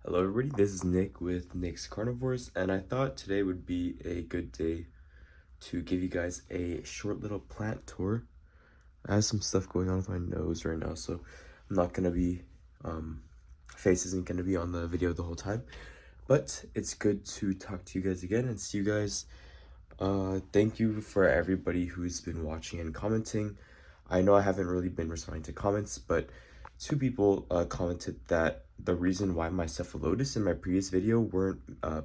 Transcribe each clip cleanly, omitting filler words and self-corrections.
Hello everybody, this is Nick with Nick's Carnivorous, and I thought today would be a good day to give you guys a short little plant tour. I have some stuff going on with my nose right now, so I'm not gonna be, face isn't gonna be on the video the whole time, but it's good to talk to you guys again and see you guys. Thank you for everybody who's been watching and commenting. I know I haven't really been responding to comments, but two people commented that the reason why my cephalotus in my previous video weren't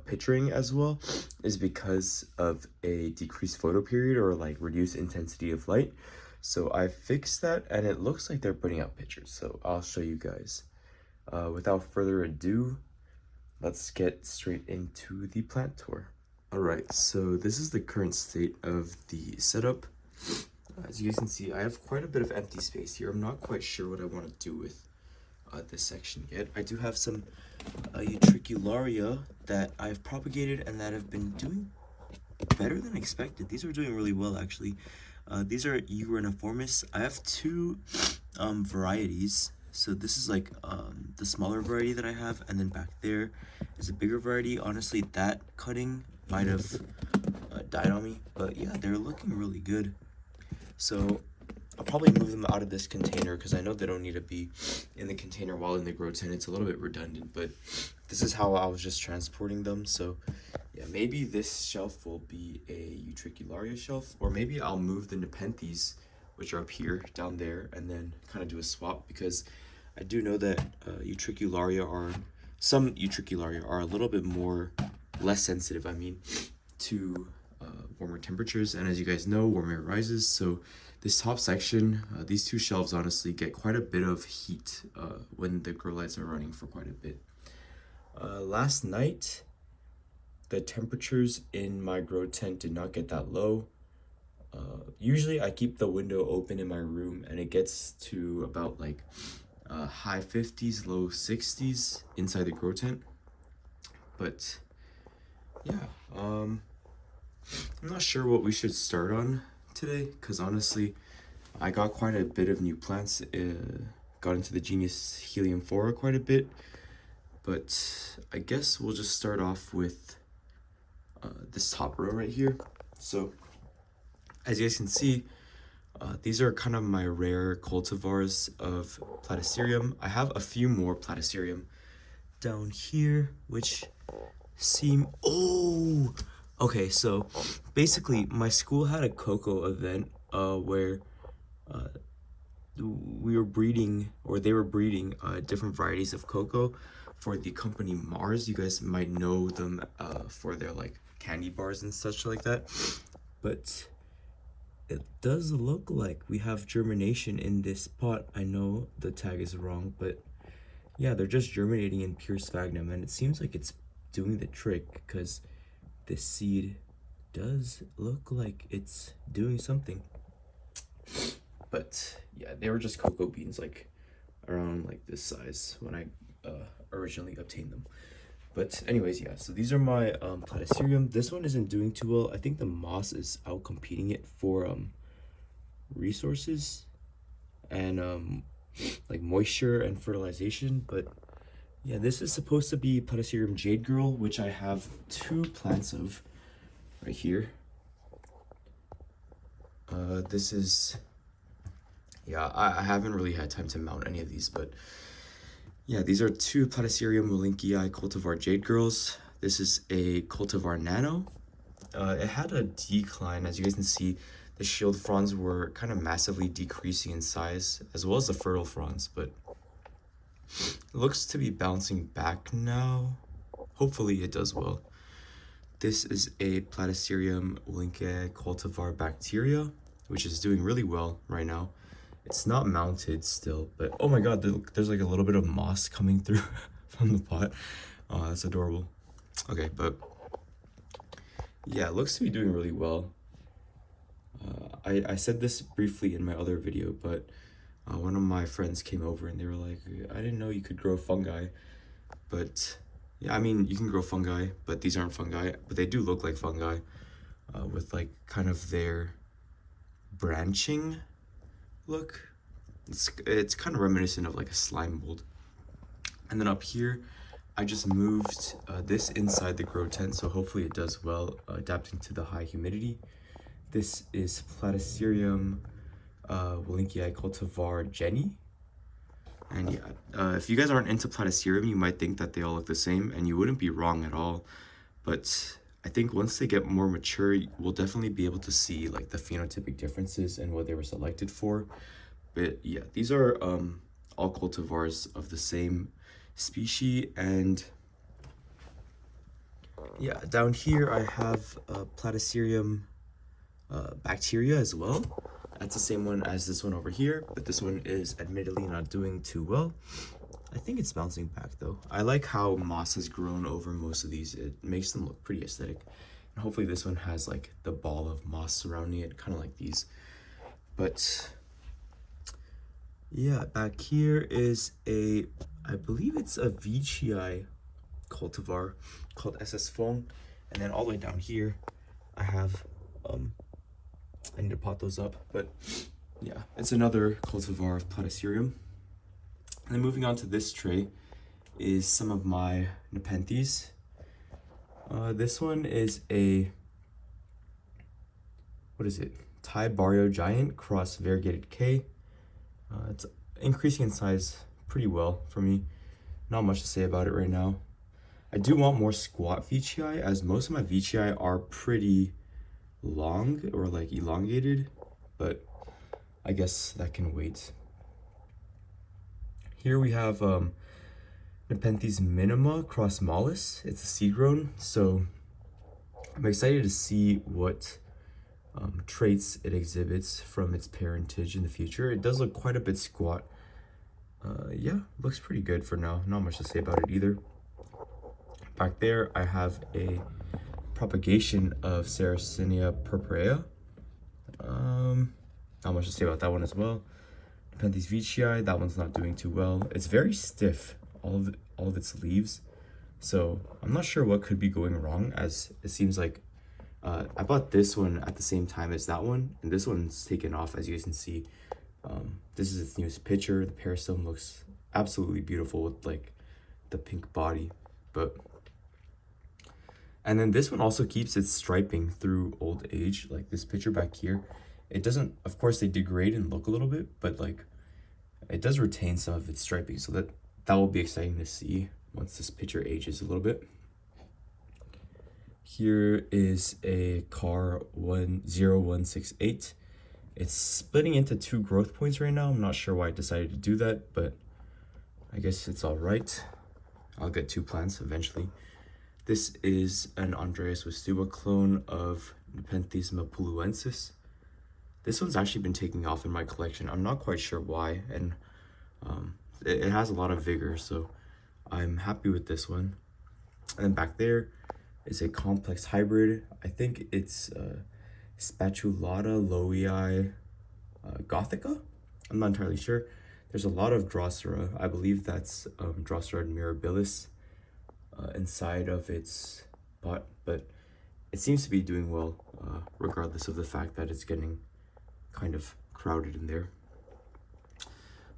picturing as well is because of a decreased photo period or like reduced intensity of light. So I fixed that and it looks like they're putting out pictures. So I'll show you guys. Without further ado, let's get straight into the plant tour. Alright, so this is the current state of the setup. As you guys can see, I have quite a bit of empty space here. I'm not quite sure what I want to do with this section yet. I do have some Utricularia that I've propagated and that have been doing better than expected. These are doing really well, actually. These are Uraniformis. I have two varieties. So this is like the smaller variety that I have, and then back there is a bigger variety. Honestly, that cutting might have died on me, but yeah, they're looking really good. So I'll probably move them out of this container because I know they don't need to be in the container while in the grow tent. It's a little bit redundant, but this is how I was just transporting them. So yeah, maybe this shelf will be a Utricularia shelf, or maybe I'll move the Nepenthes, which are up here, down there, and then kind of do a swap, because I do know that some Utricularia are a little bit less sensitive, to warmer temperatures, and as you guys know, warm air rises. So this top section, these two shelves honestly get quite a bit of heat when the grow lights are running for quite a bit. Last night, the temperatures in my grow tent did not get that low. Usually I keep the window open in my room and it gets to about like high 50s, low 60s inside the grow tent. But yeah, I'm not sure what we should start on today, because honestly, I got quite a bit of new plants. Got into the genus Heliamphora quite a bit, but I guess we'll just start off with this top row right here. So as you guys can see, these are kind of my rare cultivars of Platycerium. I have a few more Platycerium down here, which seem... Oh! Okay, so basically my school had a cocoa event where we were breeding, or they were breeding different varieties of cocoa for the company Mars. You guys might know them for their like candy bars and such like that. But it does look like we have germination in this pot. I know the tag is wrong, but yeah, they're just germinating in pure sphagnum, and it seems like it's doing the trick, because this seed does look like it's doing something. But yeah, they were just cocoa beans, like around like this size when I originally obtained them. But anyways, yeah, so these are my Platycerium. This one isn't doing too well. I think the moss is out competing it for resources and like moisture and fertilization. But yeah, this is supposed to be Platycerium Jade Girl, which I have two plants of right here. This is, yeah, I haven't really had time to mount any of these, but yeah, these are two Platycerium Willinkii cultivar Jade Girls. This is a cultivar Nano. It had a decline. As you guys can see, the shield fronds were kind of massively decreasing in size, as well as the fertile fronds, but it looks to be bouncing back now. Hopefully it does well. This is a Platycerium Willinkii cultivar Bacteria, which is doing really well right now. It's not mounted still, but oh my god, there's like a little bit of moss coming through from the pot. Oh, that's adorable. Okay, but yeah, it looks to be doing really well. I said this briefly in my other video, but one of my friends came over and they were like, I didn't know you could grow fungi. But yeah, I mean, you can grow fungi, but these aren't fungi, but they do look like fungi with like kind of their branching look. It's kind of reminiscent of like a slime mold. And then up here, I just moved this inside the grow tent, so hopefully it does well adapting to the high humidity. This is Platycerium Wallinkii cultivar Jenny. And yeah, if you guys aren't into Platycerium, you might think that they all look the same, and you wouldn't be wrong at all. But I think once they get more mature, we'll definitely be able to see like the phenotypic differences and what they were selected for. But yeah, these are all cultivars of the same species. And yeah, down here I have Platycerium bacteria as well. That's the same one as this one over here, but this one is admittedly not doing too well. I think it's bouncing back though. I like how moss has grown over most of these. It makes them look pretty aesthetic. And hopefully this one has like the ball of moss surrounding it, kind of like these. But yeah, back here is I believe it's a Veitchii cultivar called SS Fong. And then all the way down here, I have, I need to pot those up, but yeah, it's another cultivar of Platycerium. And then moving on to this tray is some of my Nepenthes. This one is what is it? Thai Barrio Giant cross variegated K. It's increasing in size pretty well for me. Not much to say about it right now. I do want more squat Veitchii, as most of my Veitchii are pretty long or like elongated, but I guess that can wait. Here we have Nepenthes minima cross mollis. It's a seed grown, so I'm excited to see what traits it exhibits from its parentage in the future. It does look quite a bit squat. Yeah, looks pretty good for now. Not much to say about it either. Back there, I have a propagation of Sarracenia purpurea. Not much to say about that one as well. Nepenthes Veitchii, that one's not doing too well. It's very stiff, all of its leaves. So I'm not sure what could be going wrong, as it seems like I bought this one at the same time as that one, and this one's taken off, as you guys can see. This is its newest picture. The peristome looks absolutely beautiful with like the pink body, and then this one also keeps its striping through old age. Like this picture back here, it doesn't, of course they degrade and look a little bit, but like it does retain some of its striping, so that will be exciting to see once this picture ages a little bit. Here is a CAR 10168. It's splitting into 2 growth points right now. I'm not sure why I decided to do that, but I guess it's all right. I'll get 2 plants eventually. This is an Andreas Westuba clone of Nepenthes mapuluensis. This one's actually been taking off in my collection. I'm not quite sure why, and it has a lot of vigor, so I'm happy with this one. And then back there is a complex hybrid. I think it's Spatulata lowii gothica. I'm not entirely sure. There's a lot of Drosera. I believe that's Drosera mirabilis inside of its pot, but it seems to be doing well, regardless of the fact that it's getting kind of crowded in there.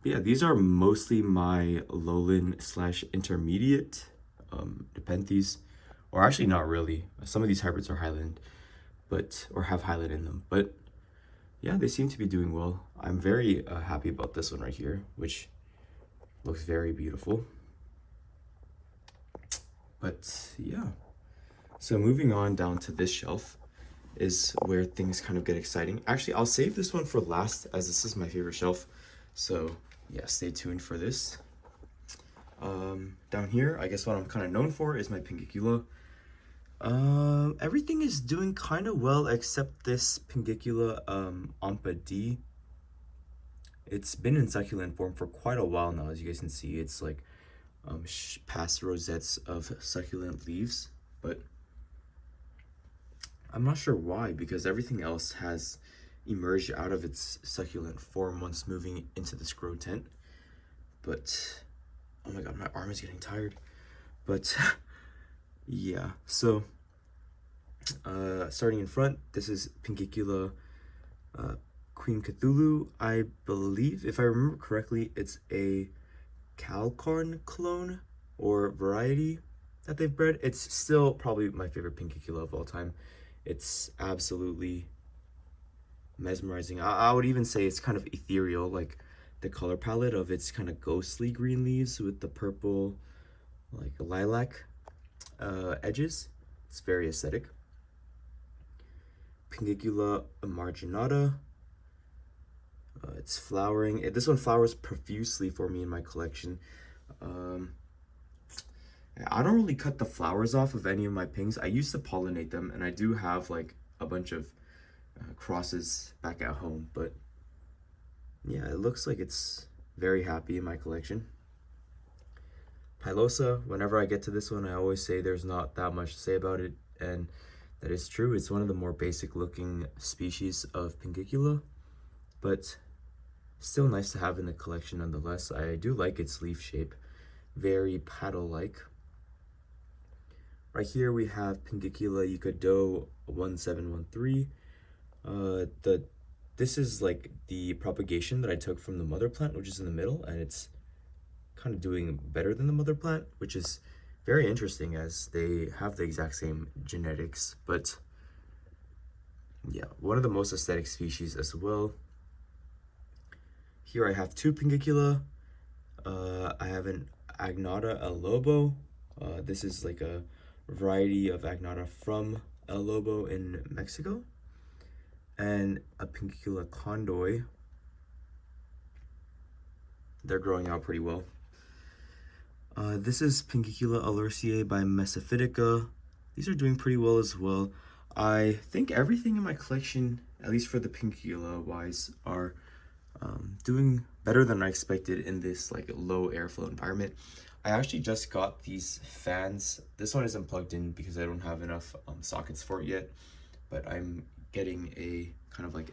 But yeah, these are mostly my lowland / intermediate Nepenthes, or actually not really. Some of these hybrids are highland, or have highland in them, but yeah, they seem to be doing well. I'm very happy about this one right here, which looks very beautiful. But yeah, so moving on down to this shelf is where things kind of get exciting. Actually, I'll save this one for last, as this is my favorite shelf. So yeah, stay tuned for this. Down here, I guess what I'm kind of known for is my Pinguicula. Everything is doing kind of well except this Pinguicula Ampa D. It's been in succulent form for quite a while now, as you guys can see. It's like past rosettes of succulent leaves, but I'm not sure why, because everything else has emerged out of its succulent form once moving into this grow tent. But oh my god, my arm is getting tired. But yeah, so starting in front, this is Pinguicula Queen Cthulhu. I believe, if I remember correctly, it's a Calcarn clone. or variety that they've bred. It's still probably my favorite Pinguicula of all time. It's absolutely mesmerizing. I would even say it's kind of ethereal, like the color palette of its kind of ghostly green leaves with the purple, like lilac edges. It's very aesthetic. Pinguicula marginata. It's flowering. This one flowers profusely for me in my collection. Um, I don't really cut the flowers off of any of my pings. I used to pollinate them, and I do have like a bunch of crosses back at home, but yeah, it looks like it's very happy in my collection. Pilosa, whenever I get to this one, I always say there's not that much to say about it, and that is true. It's one of the more basic looking species of Pinguicula, but still nice to have in the collection nonetheless. I do like its leaf shape, very paddle-like. Right here we have Pinguicula Yucado 1713. This is like the propagation that I took from the mother plant, which is in the middle, and it's kind of doing better than the mother plant, which is very interesting as they have the exact same genetics. But yeah, one of the most aesthetic species as well. Here I have two Pinguicula. I have an Agnata El Lobo. This is like a variety of Agnata from El Lobo in Mexico. And a Pinguicula Condoy. They're growing out pretty well. This is Pinguicula Alurciae by Mesophytica. These are doing pretty well as well. I think everything in my collection, at least for the Pinguicula wise, are doing better than I expected in this like low airflow environment. I actually just got these fans. This one isn't plugged in because I don't have enough sockets for it yet, but I'm getting a kind of like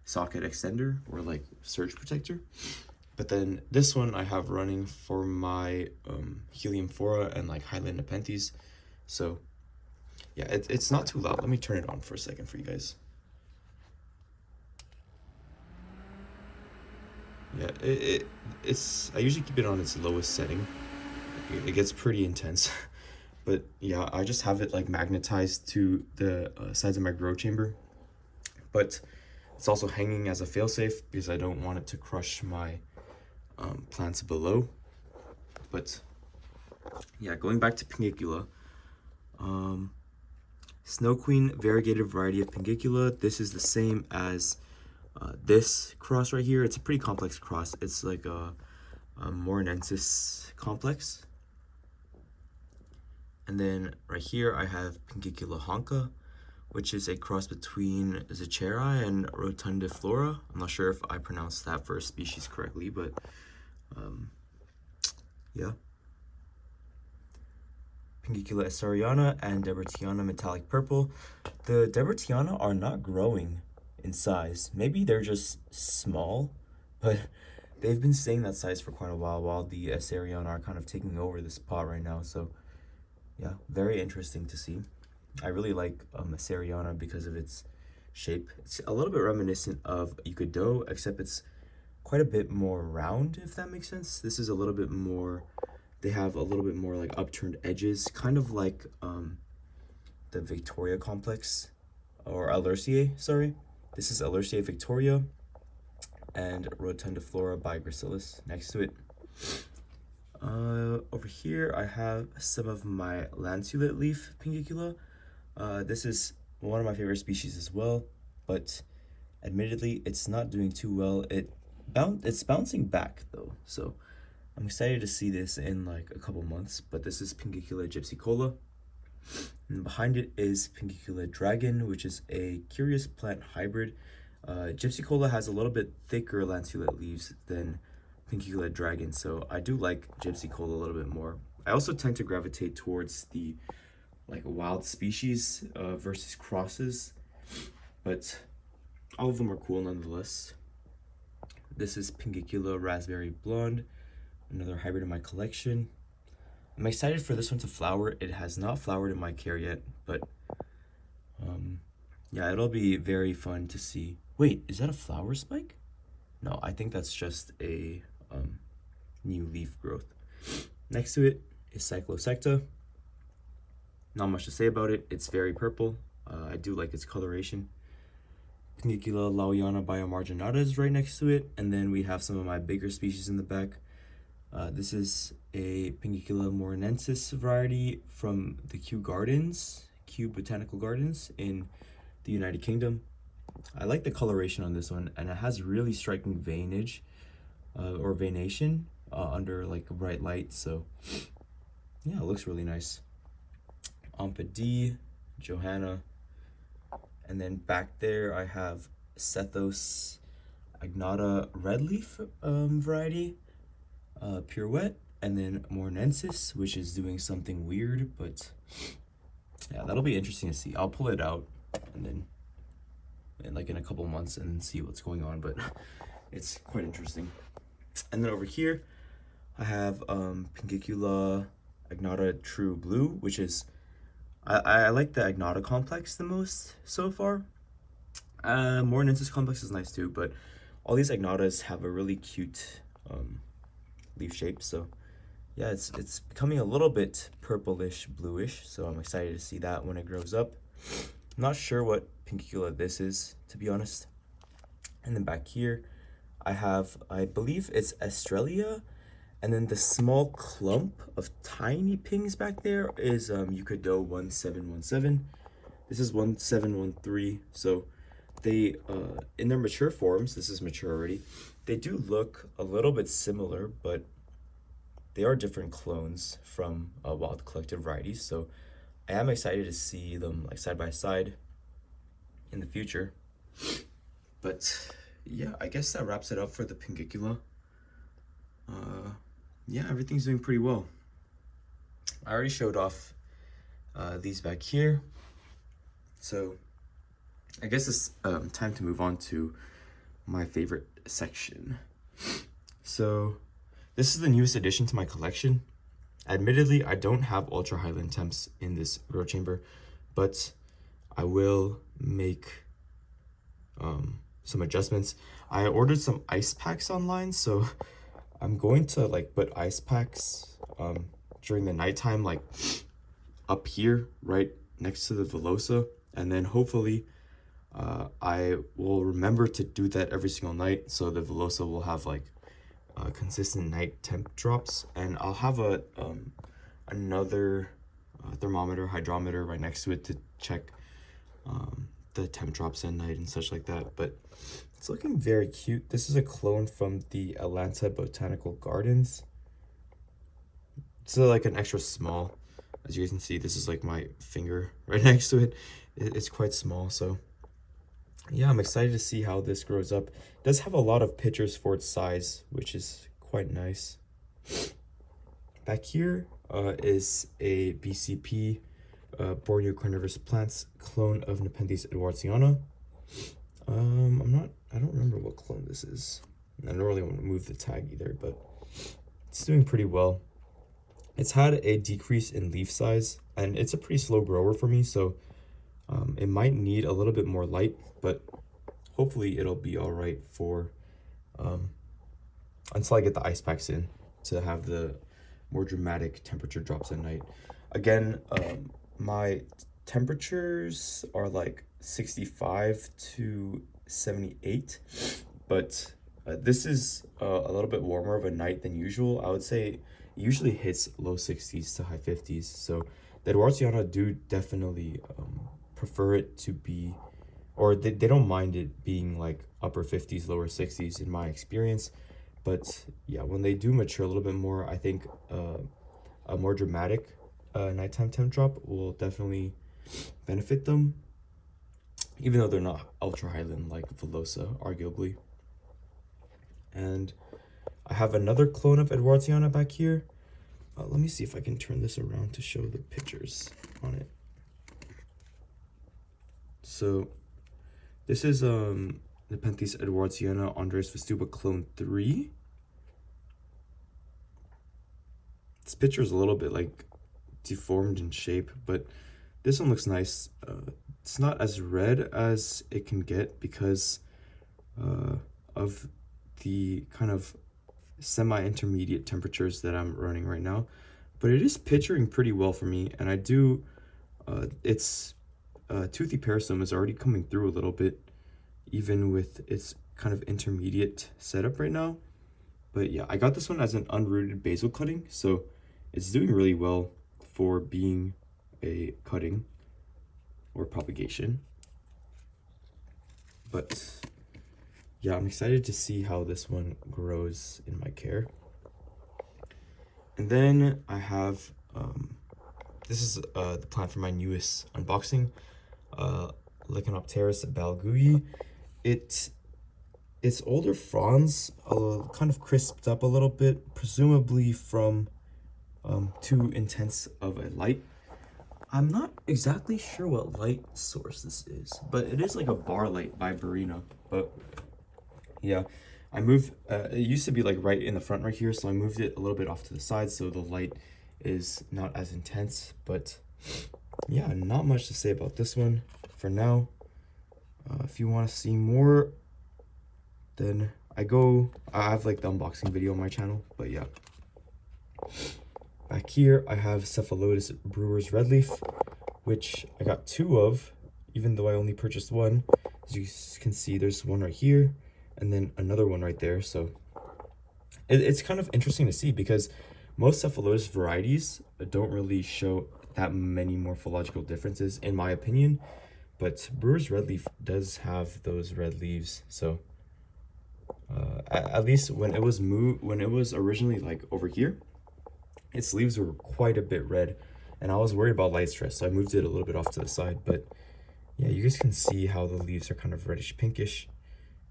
socket extender or like surge protector. But then this one I have running for my Heliamphora and like Highland Nepenthes. So yeah, it's not too loud. Let me turn it on for a second for you guys. Yeah, it's I usually keep it on its lowest setting. It gets pretty intense. But yeah, I just have it like magnetized to the sides of my grow chamber. But it's also hanging as a failsafe because I don't want it to crush my plants below. But yeah, going back to Pinguicula. Snow Queen variegated variety of Pinguicula. This is the same as this cross right here. It's a pretty complex cross. It's like a Morinensis complex. And then right here I have Pinguicula honca, which is a cross between Zacheri and Rotundiflora. I'm not sure if I pronounced that first species correctly, but yeah. Pinguicula essariana and Debertiana metallic purple. The Debertiana are not growing in size. Maybe they're just small, but they've been staying that size for quite a while the essariana are kind of taking over the spot right now. So yeah, very interesting to see. I really like essariana because of its shape. It's a little bit reminiscent of Yucado, except it's quite a bit more round, if that makes sense. This is a little bit more, they have a little bit more like upturned edges, kind of like the Victoria complex, or Alurciae, sorry. This is Alurciae Victoria and Rotundiflora by Gracilis next to it. Over here I have some of my lanceolate leaf Pinguicula. This is one of my favorite species as well, but admittedly it's not doing too well. It's bouncing back though, so I'm excited to see this in like a couple months. But this is Pinguicula gypsicola, and behind it is Pinguicula dragon, which is a curious plant hybrid. Gypsicola has a little bit thicker lanceolate leaves than Pinguicula dragon, so I do like gypsicola a little bit more. I also tend to gravitate towards the like wild species versus crosses, but all of them are cool nonetheless. This is Pinguicula raspberry blonde, another hybrid in my collection. I'm excited for this one to flower. It has not flowered in my care yet, but yeah, it'll be very fun to see. Wait, is that a flower spike? No, I think that's just a new leaf growth. Next to it, is Cyclosecta. Not much to say about it. It's very purple. I do like its coloration. Pinguicula lawiana biomarginata is right next to it, and then we have some of my bigger species in the back. This is a Pinguicula morinensis variety from the Kew Botanical Gardens in the United Kingdom. I like the coloration on this one, and it has really striking veinage or veination under like bright light. So yeah, it looks really nice. Ampadi, Johanna, and then back there I have Sethos agnata redleaf variety, Pirouette, and then Morinensis, which is doing something weird, but yeah, that'll be interesting to see. I'll pull it out and then in a couple months and see what's going on, but it's quite interesting. And then over here I have Pinguicula agnata true blue, which is I like the agnata complex the most so far. Morinensis complex is nice too, but all these agnatas have a really cute leaf shape. So yeah, it's becoming a little bit purplish bluish, so I'm excited to see that when it grows up. I'm not sure what Pinguicula this is, to be honest. And then back here I have, I believe it's Estrella, and then the small clump of tiny pings back there is Eucado 1717. This is 1713. So they in their mature forms, this is mature already, they do look a little bit similar, but they are different clones from wild collected varieties. So I am excited to see them like side by side in the future. But yeah, I guess that wraps it up for the Pinguicula. Yeah, everything's doing pretty well. I already showed off these back here, so I guess it's time to move on to my favorite section. So this is the newest addition to my collection. Admittedly, I don't have ultra highland temps in this grow chamber, but I will make some adjustments. I ordered some ice packs online, so I'm going to like put ice packs during the nighttime, like up here right next to the Velosa, and then hopefully I will remember to do that every single night, so the Velosa will have like consistent night temp drops, and I'll have a another thermometer, hydrometer right next to it to check the temp drops at night and such like that. But it's looking very cute. This is a clone from the Atlanta Botanical Gardens. It's like an extra small. As you guys can see, this is like my finger right next to it. It's quite small, so yeah, I'm excited to see how this grows up. It does have a lot of pictures for its size, which is quite nice. Back here is a BCP Borneo Carnivorous Plants clone of Nepenthes edwardsiana. I don't remember what clone this is. I don't really want to move the tag either, but it's doing pretty well. It's had a decrease in leaf size, and it's a pretty slow grower for me, so it might need a little bit more light, but hopefully it'll be all right for until I get the ice packs in to have the more dramatic temperature drops at night. Again, my temperatures are like 65 to 78, but this is a little bit warmer of a night than usual. I would say it usually hits low 60s to high 50s, so the edwardsiana do definitely prefer it to be, or they don't mind it being like upper 50s, lower 60s in my experience. But yeah, when they do mature a little bit more, I think a more dramatic nighttime temp drop will definitely benefit them, even though they're not ultra highland like Velosa, arguably. And I have another clone of edwardsiana back here. Let me see if I can turn this around to show the pictures on it. So this is Nepenthes edwardsiana Andres Vestuba clone 3. This picture is a little bit like deformed in shape, but this one looks nice. It's not as red as it can get because of the kind of semi-intermediate temperatures that I'm running right now, but it is picturing pretty well for me, and I do, its toothy parasome is already coming through a little bit, even with its kind of intermediate setup right now. But yeah, I got this one as an unrooted basil cutting, so it's doing really well for being a cutting or propagation. But yeah, I'm excited to see how this one grows in my care. And then I have, this is the plant for my newest unboxing, Lechinopteris balgui. Its older fronds kind of crisped up a little bit, presumably from too intense of a light. I'm not exactly sure what light source this is, but it is like a bar light by Barina. But yeah, I moved, it used to be like right in the front right here, so I moved it a little bit off to the side so the light is not as intense. But yeah, not much to say about this one for now. If you want to see more, then I have like the unboxing video on my channel. But yeah, back here I have Cephalotus Brewer's Red Leaf, which I got 2 of, even though I only purchased 1. As you can see, there's one right here and then another one right there. So it's kind of interesting to see because most Cephalotus varieties don't really show that many morphological differences, in my opinion. But Brewer's Red Leaf does have those red leaves. So at least when it was originally like over here, its leaves were quite a bit red, and I was worried about light stress, so I moved it a little bit off to the side. But yeah, you guys can see how the leaves are kind of reddish pinkish.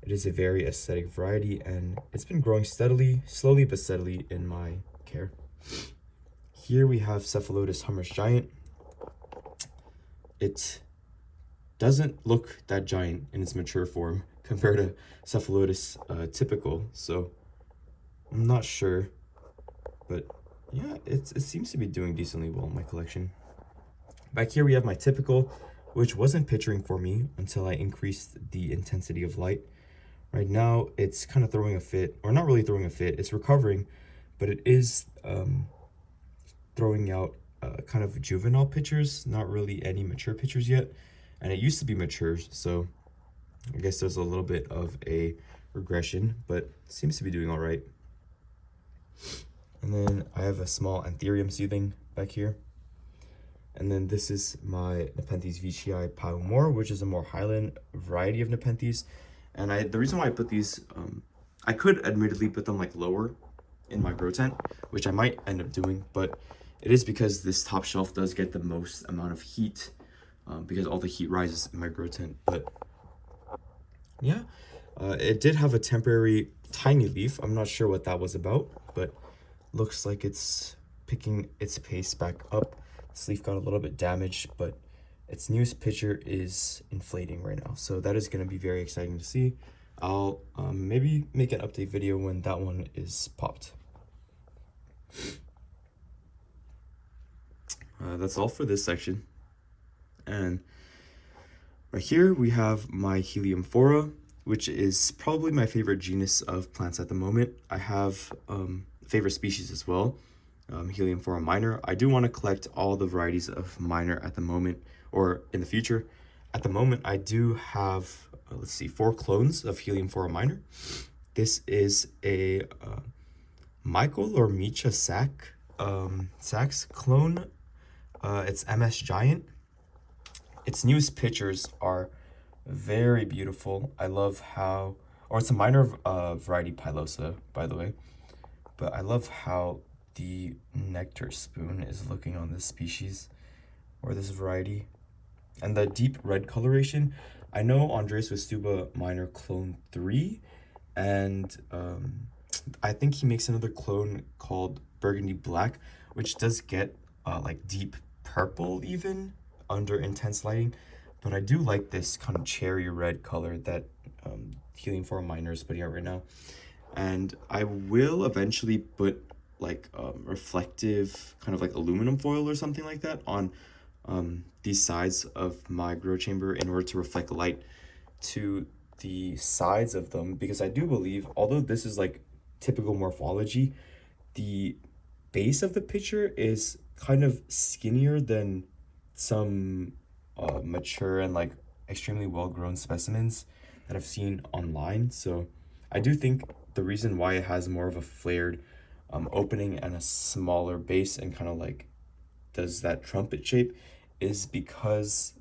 It is a very aesthetic variety, and it's been growing slowly but steadily in my care. Here we have Cephalotus Hummer's Giant. It doesn't look that giant in its mature form compared to Cephalotus typical, so I'm not sure, but yeah, it seems to be doing decently well in my collection. Back here we have my typical, which wasn't picturing for me until I increased the intensity of light. Right now it's kind of throwing a fit, or not really throwing a fit, it's recovering, but it is throwing out kind of juvenile pictures, not really any mature pictures yet. And it used to be mature, so I guess there's a little bit of a regression, but seems to be doing all right. And then I have a small Anthurium seedling back here. And then this is my Nepenthes veitchii Paumor, which is a more highland variety of Nepenthes. And the reason why I put these, I could admittedly put them like lower in my grow tent, which I might end up doing, but it is because this top shelf does get the most amount of heat, because all the heat rises in my grow tent. But yeah, it did have a temporary tiny leaf. I'm not sure what that was about, but looks like it's picking its pace back up. This leaf got a little bit damaged, but its newest picture is inflating right now, so that is going to be very exciting to see. I'll maybe make an update video when that one is popped. That's all for this section. And right here we have my Heliamphora, which is probably my favorite genus of plants at the moment. I have favorite species as well, Heliamphora minor. I do want to collect all the varieties of minor at the moment, or in the future. At the moment, I do have, let's see, 4 clones of Heliamphora minor. This is a Michael or Micha Sachs clone. It's MS Giant. Its newest pictures are very beautiful. I love how, or it's a minor variety pilosa, by the way, but I love how the nectar spoon is looking on this species or this variety. And the deep red coloration, I know Andres Vestuba minor clone 3, and I think he makes another clone called Burgundy Black, which does get like deep purple even under intense lighting. But I do like this kind of cherry red color that Heliamphora minor is putting out right now. And I will eventually put like reflective kind of like aluminum foil or something like that on these sides of my grow chamber in order to reflect light to the sides of them, because I do believe, although this is like typical morphology, the base of the picture is kind of skinnier than some mature and like extremely well-grown specimens that I've seen online. So I do think the reason why it has more of a flared opening and a smaller base and kind of like does that trumpet shape is because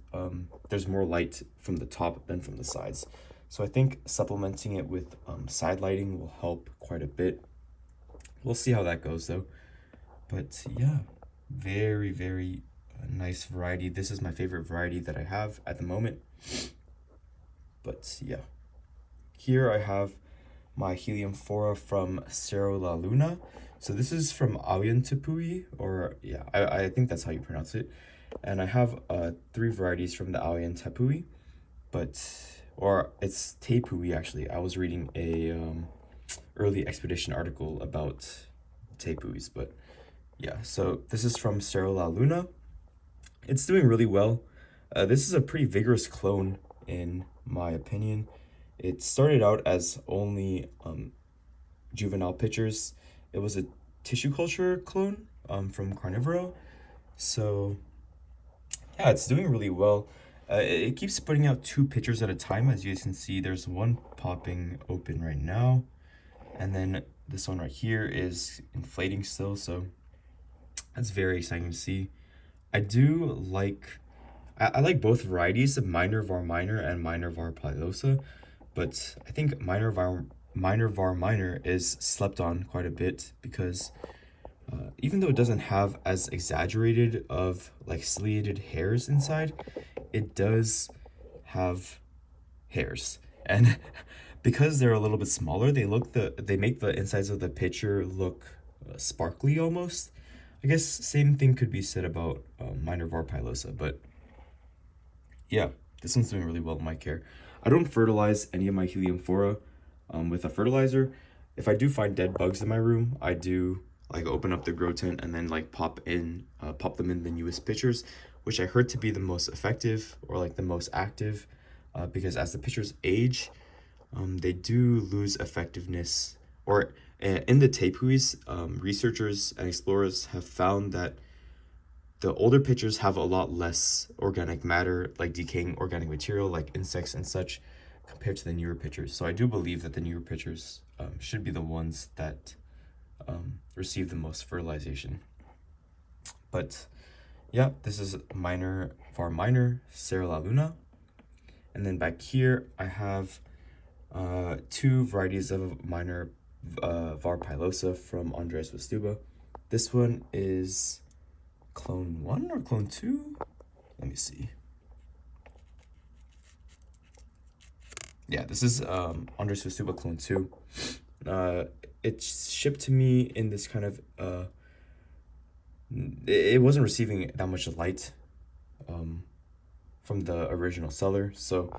there's more light from the top than from the sides. So I think supplementing it with side lighting will help quite a bit. We'll see how that goes though. But yeah, very, very nice variety. This is my favorite variety that I have at the moment. But yeah, here I have my Heliamphora from Cerro La Luna. So this is from Auyan or yeah, I think that's how you pronounce it. And I have 3 varieties from the Auyan Tepui, or it's Tepui actually. I was reading a early expedition article about Tepuis, but yeah, so this is from Cerro La Luna. It's doing really well. This is a pretty vigorous clone, in my opinion. It started out as only juvenile pictures. It was a tissue culture clone from Carnivorous. So yeah, it's doing really well. It keeps putting out 2 pictures at a time. As you guys can see, there's one popping open right now. And then this one right here is inflating still. So that's very exciting to see. I do like, I like both varieties of minor var minor and minor var pilosa, but I think minor var minor is slept on quite a bit because even though it doesn't have as exaggerated of like ciliated hairs inside, it does have hairs. And because they're a little bit smaller, they make the insides of the picture look sparkly almost. I guess same thing could be said about minor var pilosa, but yeah, this one's doing really well in my care. I don't fertilize any of my Heliamphora with a fertilizer. If I do find dead bugs in my room, I do like open up the grow tent and then like pop them in the newest pitchers, which I heard to be the most effective or like the most active, because as the pitchers age, they do lose effectiveness. Or in the tepuis, researchers and explorers have found that the older pitchers have a lot less organic matter, like decaying organic material, like insects and such, compared to the newer pitchers. So I do believe that the newer pitchers should be the ones that receive the most fertilization. But yeah, this is minor var minor, Cerro La Luna. And then back here, I have 2 varieties of minor var pilosa from Andres Vastuba. This one is clone 1 or clone 2? Let me see. Yeah, this is Andres Vastuba clone 2. It's shipped to me in this kind of it wasn't receiving that much light from the original seller, so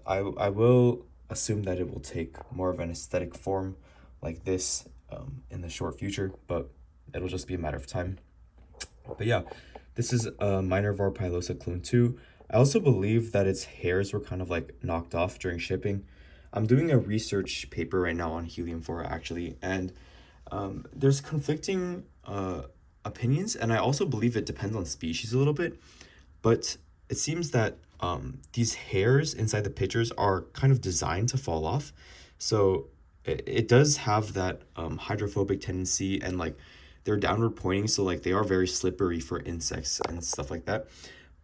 I will assume that it will take more of an aesthetic form like this in the short future, but it'll just be a matter of time. But yeah, this is a minor var pilosa clone 2. I also believe that its hairs were kind of like knocked off during shipping. I'm doing a research paper right now on Heliamphora actually, and there's conflicting opinions, and I also believe it depends on species a little bit, but it seems that these hairs inside the pitchers are kind of designed to fall off. So it does have that hydrophobic tendency, and like they're downward pointing, so like they are very slippery for insects and stuff like that.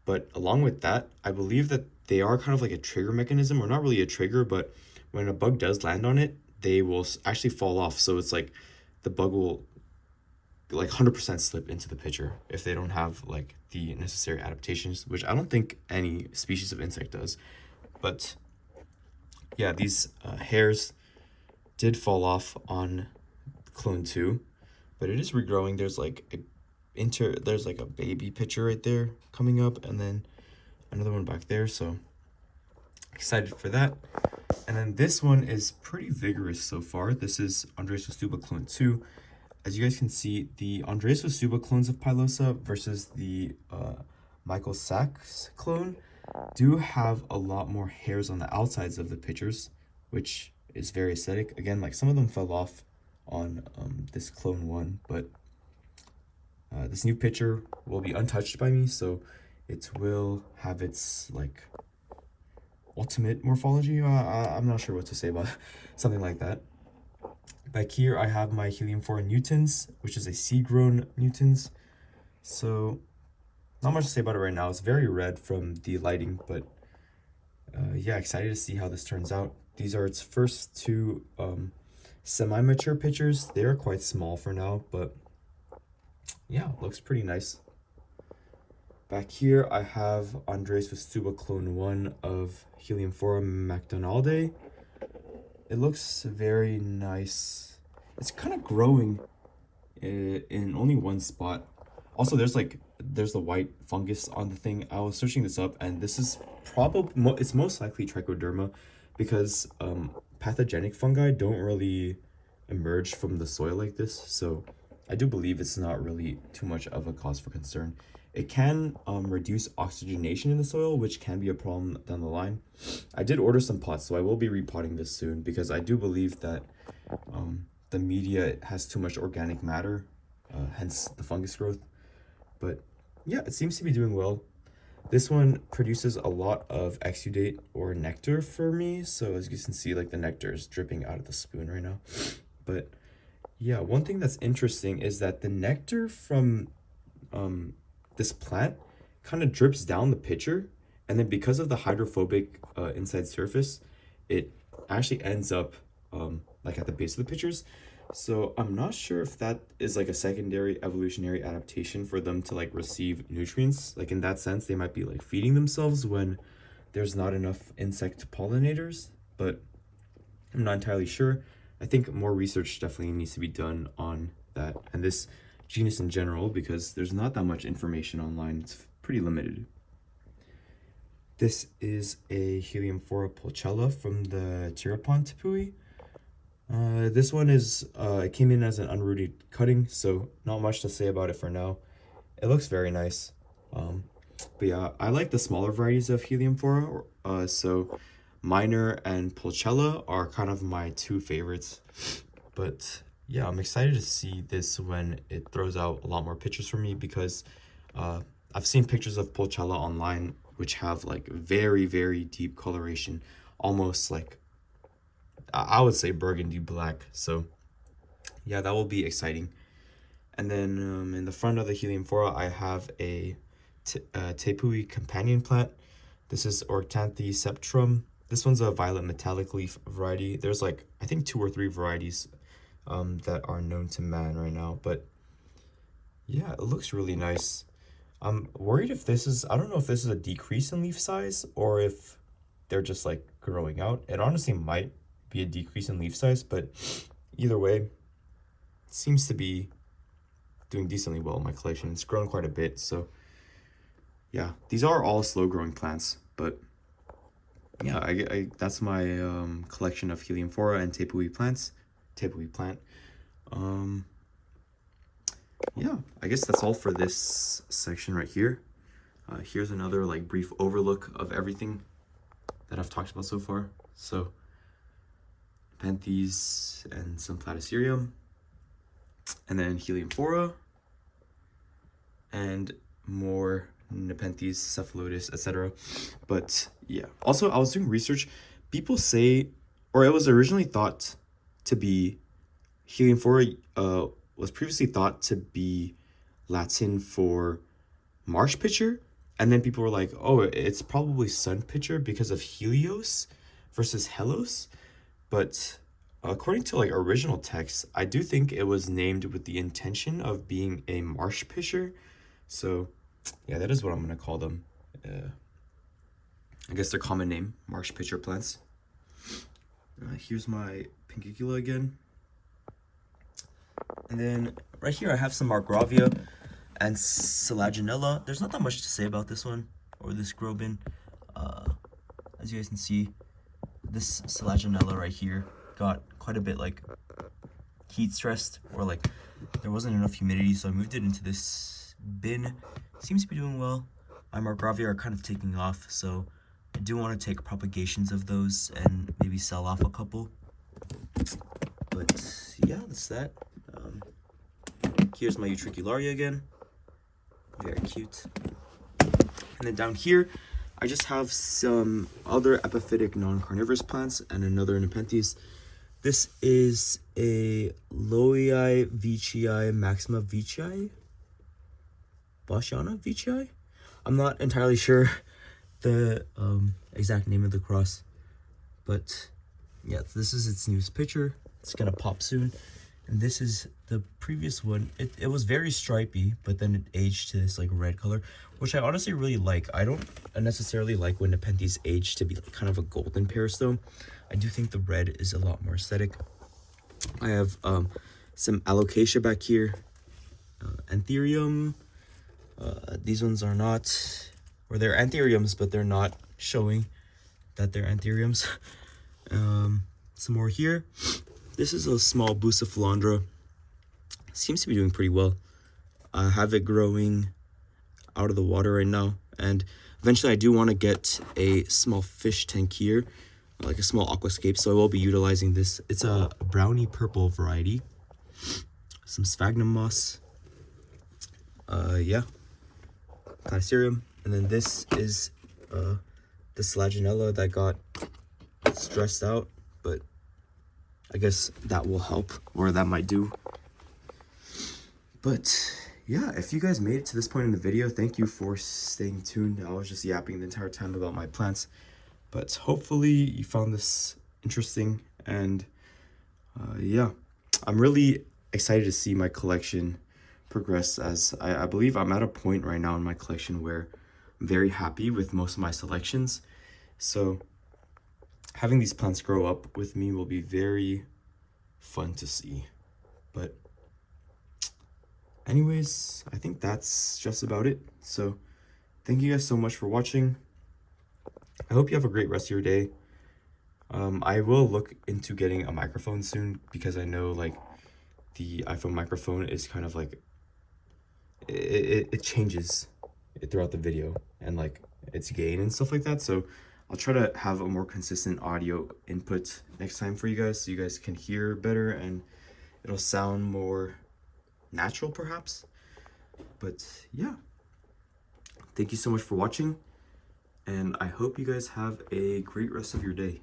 But along with that, I believe that they are kind of like a trigger mechanism, or not really a trigger, but when a bug does land on it, they will actually fall off. So it's like the bug will like 100% slip into the pitcher if they don't have like the necessary adaptations, which I don't think any species of insect does. But yeah, these hairs did fall off on clone 2, but it is regrowing. There's like there's like a baby pitcher right there coming up, and then another one back there, so excited for that. And then this one is pretty vigorous so far. This is Andres Vastuba clone 2. As you guys can see, the Andres Vastuba clones of Pilosa versus the Michael Sachs clone do have a lot more hairs on the outsides of the pitchers, which is very aesthetic. Again, like some of them fell off on this clone 1, but This new pitcher will be untouched by me, so it will have its like ultimate morphology. I'm not sure what to say about something like that. Back here, I have my Heliamphora nutans, which is a seed-grown nutans. So, not much to say about it right now. It's very red from the lighting, but yeah, excited to see how this turns out. These are its first two semi-mature pitchers. They are quite small for now, but yeah, looks pretty nice. Back here, I have Andres Vestuba Clone 1 of Heliamphora macdonaldae. It looks very nice. It's kind of growing in only one spot. Also, there's the white fungus on the thing. I was searching this up, and this is probably it's most likely trichoderma, because pathogenic fungi don't really emerge from the soil like this. So I do believe it's not really too much of a cause for concern. It can reduce oxygenation in the soil, which can be a problem down the line. I did order some pots, so I will be repotting this soon, because I do believe that the media has too much organic matter, hence the fungus growth. But yeah, it seems to be doing well. This one produces a lot of exudate or nectar for me, so as you can see, like the nectar is dripping out of the spoon right now. But yeah, one thing that's interesting is that the nectar from this plant kind of drips down the pitcher, and then because of the hydrophobic inside surface, it actually ends up like at the base of the pitchers. So I'm not sure if that is like a secondary evolutionary adaptation for them to like receive nutrients. Like in that sense, they might be like feeding themselves when there's not enough insect pollinators, but I'm not entirely sure. I think more research definitely needs to be done on that and this genus in general, because there's not that much information online. It's pretty limited. This is a Heliamphora pulchella from the Tirapon Tipui. This one is it came in as an unrooted cutting, so not much to say about it for now. It looks very nice. But yeah, I like the smaller varieties of Heliamphora. So Minor and Pulchella are kind of my two favorites. But yeah, I'm excited to see this when it throws out a lot more pictures for me, because I've seen pictures of Pulchella online which have like very, very deep coloration, almost like I would say burgundy black. So yeah, that will be exciting. And then in the front of the Heliamphora, I have a Tepui companion plant. This is Orcanthe septrum. This one's a violet metallic leaf variety. There's like, I think 2 or 3 varieties that are known to man right now. But yeah, it looks really nice. I'm worried if this is, I don't know if this is a decrease in leaf size or if they're just like growing out. It honestly might be a decrease in leaf size, but either way, it seems to be doing decently well in my collection. It's grown quite a bit, so yeah, these are all slow growing plants, but yeah, I that's my collection of Heliamphora and Tepui plants. Tepui plant. Yeah, I guess that's all for this section right here. Here's another like brief overlook of everything that I've talked about so far. So Nepenthes and some Platycerium, and then Heliamphora, and more Nepenthes, Cephalotus, etc. But yeah, also I was doing research. People say, or it was originally thought to be, Heliamphora was previously thought to be Latin for marsh pitcher, and then people were like, oh, it's probably sun pitcher because of Helios versus Helos. But according to like original text, I do think it was named with the intention of being a marsh pitcher. So yeah, that is what I'm gonna call them. I guess their common name, marsh pitcher plants. Here's my Pinguicula again. And then right here I have some Margravia and Selaginella. There's not that much to say about this one, or this grow bin. As you guys can see, this Selaginella right here got quite a bit like heat stressed, or like there wasn't enough humidity, so I moved it into this bin. Seems to be doing well. My Margravia are kind of taking off, so I do want to take propagations of those and maybe sell off a couple. But yeah, that's that. Here's my Utricularia again. Very cute. And then down here, I just have some other epiphytic non-carnivorous plants and another Nepenthes. This is a Loei Veitchii Maxima Veitchii? Bassiana Veitchii? I'm not entirely sure the exact name of the cross, but yeah, this is its newest picture. It's gonna pop soon. And this is the previous one. It was very stripy, but then it aged to this like red color, which I honestly really like. I don't necessarily like when Nepenthes age to be kind of a golden parastone. I do think the red is a lot more aesthetic. I have some alocasia back here, anthurium. These ones are not, or they're anthuriums, but they're not showing that they're anthuriums. Some more here. This is a small bucephalandra. Seems to be doing pretty well. I have it growing out of the water right now, and eventually I do want to get a small fish tank here, like a small aquascape, so I will be utilizing this. It's a brownie purple variety. Some sphagnum moss. Yeah, Canicerium. And then this is the Selaginella that got stressed out, but I guess that will help, or that might do. But yeah, if you guys made it to this point in the video, thank you for staying tuned. I was just yapping the entire time about my plants, but hopefully you found this interesting. And yeah, I'm really excited to see my collection progress, as I believe I'm at a point right now in my collection where I'm very happy with most of my selections. So having these plants grow up with me will be very fun to see. But anyways, I think that's just about it. So thank you guys so much for watching. I hope you have a great rest of your day. I will look into getting a microphone soon, because I know like the iPhone microphone is kind of like it changes throughout the video, and like its gain and stuff like that. So I'll try to have a more consistent audio input next time for you guys, so you guys can hear better and it'll sound more natural perhaps. But yeah, thank you so much for watching, and I hope you guys have a great rest of your day.